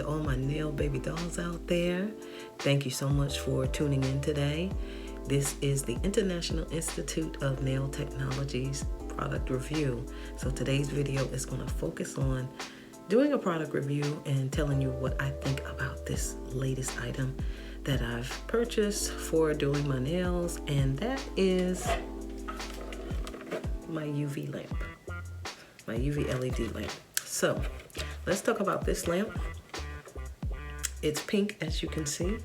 to all my nail baby dolls out there. Thank you so much for tuning in today. This is the International Institute of Nail Technology's product review. So today's video is going to focus on doing a product review and telling you what I think about this latest item that I've purchased for doing my nails, and that is my UV lamp, my UV LED lamp. So let's talk about this lamp. It's pink, as you can see.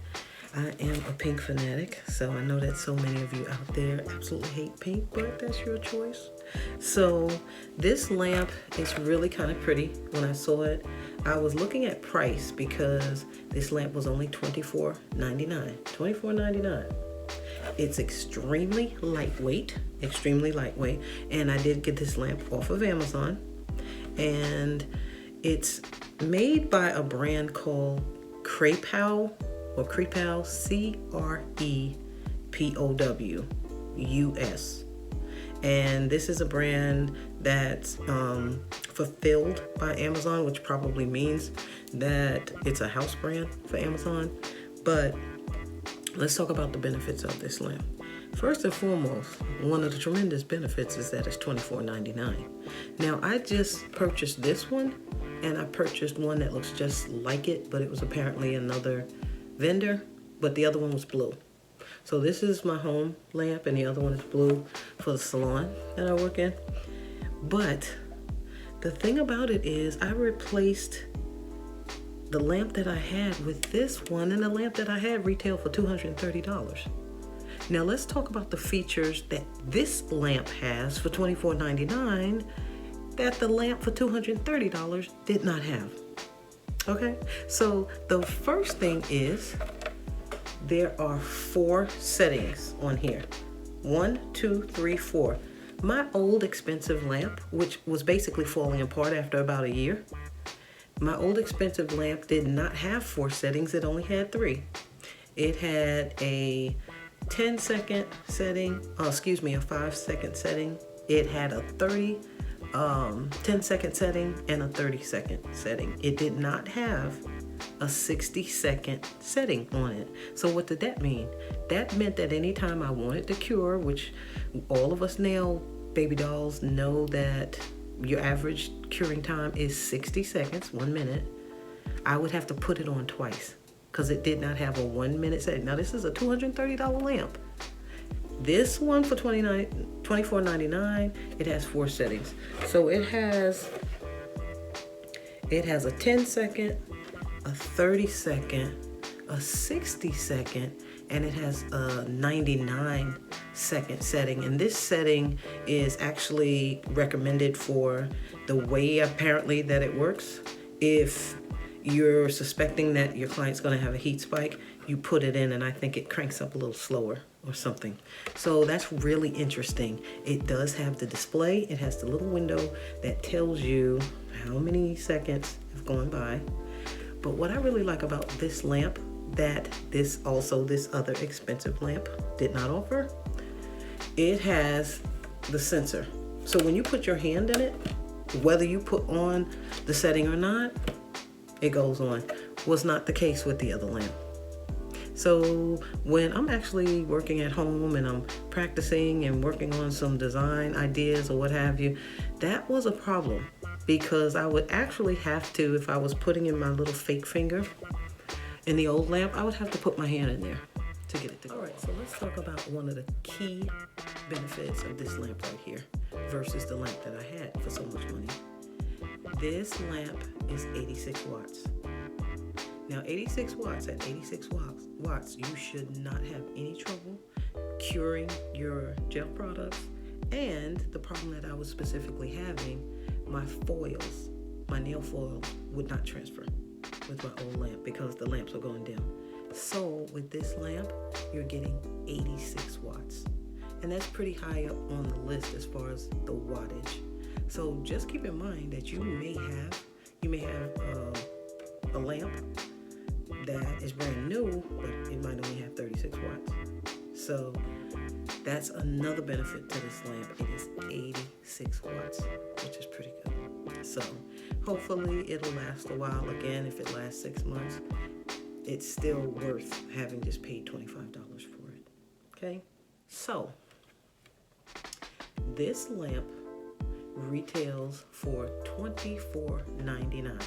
I am a pink fanatic, so I know that so many of you out there absolutely hate pink, but that's your choice. So this lamp is really kind of pretty. When I saw it, I was looking at price because this lamp was only $24.99. $24.99. It's extremely lightweight, and I did get this lamp off of Amazon, and it's made by a brand called CREPOW, or CREPOW, CREPOW, US. And this is a brand that's fulfilled by Amazon, which probably means that it's a house brand for Amazon. But let's talk about the benefits of this lamp. First and foremost, one of the tremendous benefits is that it's $24.99. Now, I just purchased this one, and I purchased one that looks just like it, but it was apparently another vendor, but the other one was blue. So this is my home lamp, and the other one is blue for the salon that I work in. But the thing about it is I replaced the lamp that I had with this one, and the lamp that I had retailed for $230. Now let's talk about the features that this lamp has for $24.99 that the lamp for $230 did not have. Okay, so the first thing is there are 4 settings on here. 1, 2, 3, 4. My old expensive lamp, which was basically falling apart after about a year, my old expensive lamp did not have 4 settings, it only had 3. It had a 10-second setting, a 5-second setting. It had a 10-second setting and a 30-second setting. It did not have a 60-second setting on it. So what did that mean? That meant that anytime I wanted to cure, which all of us nail baby dolls know that your average curing time is 60 seconds, 1 minute, I would have to put it on twice because it did not have a 1 minute setting. Now this is a $230 lamp. This one for $24.99, it has 4 settings. So it has a 10-second, a 30-second, a 60-second, and it has a 99-second setting. And this setting is actually recommended for the way apparently that it works. If you're suspecting that your client's gonna have a heat spike, you put it in, and I think it cranks up a little slower or something. So that's really interesting. It does have the display. It has the little window that tells you how many seconds have gone by. But what I really like about this lamp that this other expensive lamp did not offer, it has the sensor. So when you put your hand in it, whether you put on the setting or not, it goes on. Was not the case with the other lamp. So when I'm actually working at home and I'm practicing and working on some design ideas or what have you, that was a problem because I would actually have to, if I was putting in my little fake finger in the old lamp, I would have to put my hand in there to get it to go. All right, so let's talk about one of the key benefits of this lamp right here versus the lamp that I had for so much money. This lamp is 86 watts. Now 86 watts, at 86 watts, you should not have any trouble curing your gel products. And the problem that I was specifically having, my nail foils would not transfer with my old lamp because the lamps are going dim. So with this lamp, you're getting 86 watts. And that's pretty high up on the list as far as the wattage. So just keep in mind that you may have a lamp that is brand new, but it might only have 36 watts. So that's another benefit to this lamp. It is 86 watts, which is pretty good. So hopefully it'll last a while. Again, if it lasts 6 months, it's still worth having just paid $25 for it. Okay, so this lamp retails for $24.99.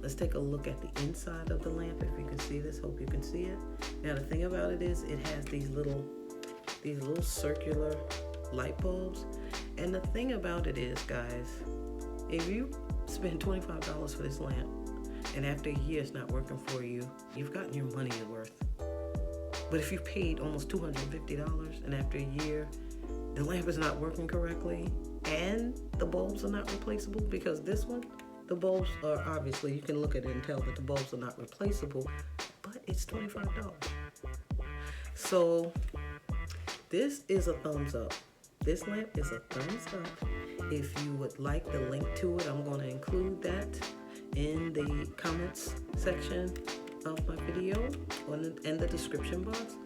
Let's take a look at the inside of the lamp. If you can see this, hope you can see it. Now the thing about it is it has these little circular light bulbs. And the thing about it is, guys, if you spend $25 for this lamp and after a year it's not working for you, you've gotten your money worth. But if you paid almost $250 and after a year the lamp is not working correctly and the bulbs are not replaceable, because this one, the bulbs are obviously, you can look at it and tell that the bulbs are not replaceable, but it's $25. So this is a thumbs up. This lamp is a thumbs up. If you would like the link to it, I'm going to include that in the comments section of my video and the description box.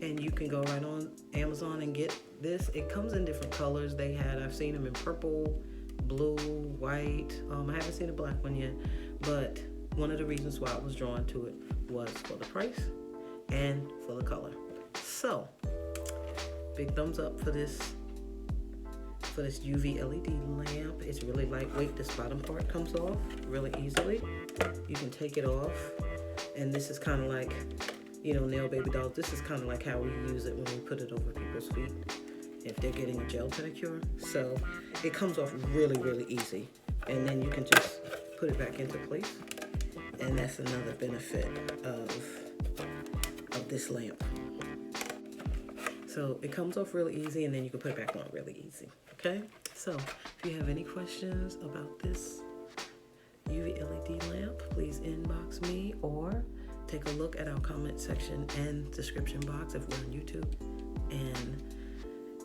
And you can go right on Amazon and get this. It comes in different colors. I've seen them in purple, blue, white. I haven't seen a black one yet, but one of the reasons why I was drawn to it was for the price and for the color. So, big thumbs up for this UV LED lamp. It's really lightweight. This bottom part comes off really easily. You can take it off, and this is kind of like, nail baby dolls. This is kind of like how we use it when we put it over people's feet if they're getting a gel pedicure. So it comes off really, really easy, and then you can just put it back into place. And that's another benefit of this lamp. So it comes off really easy, and then you can put it back on really easy. Okay, so if you have any questions about this UV LED lamp, please inbox me or take a look at our comment section and description box if we're on YouTube, and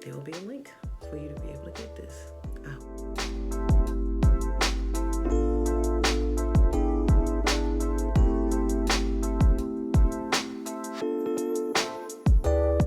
there will be a link for you to be able to get this out.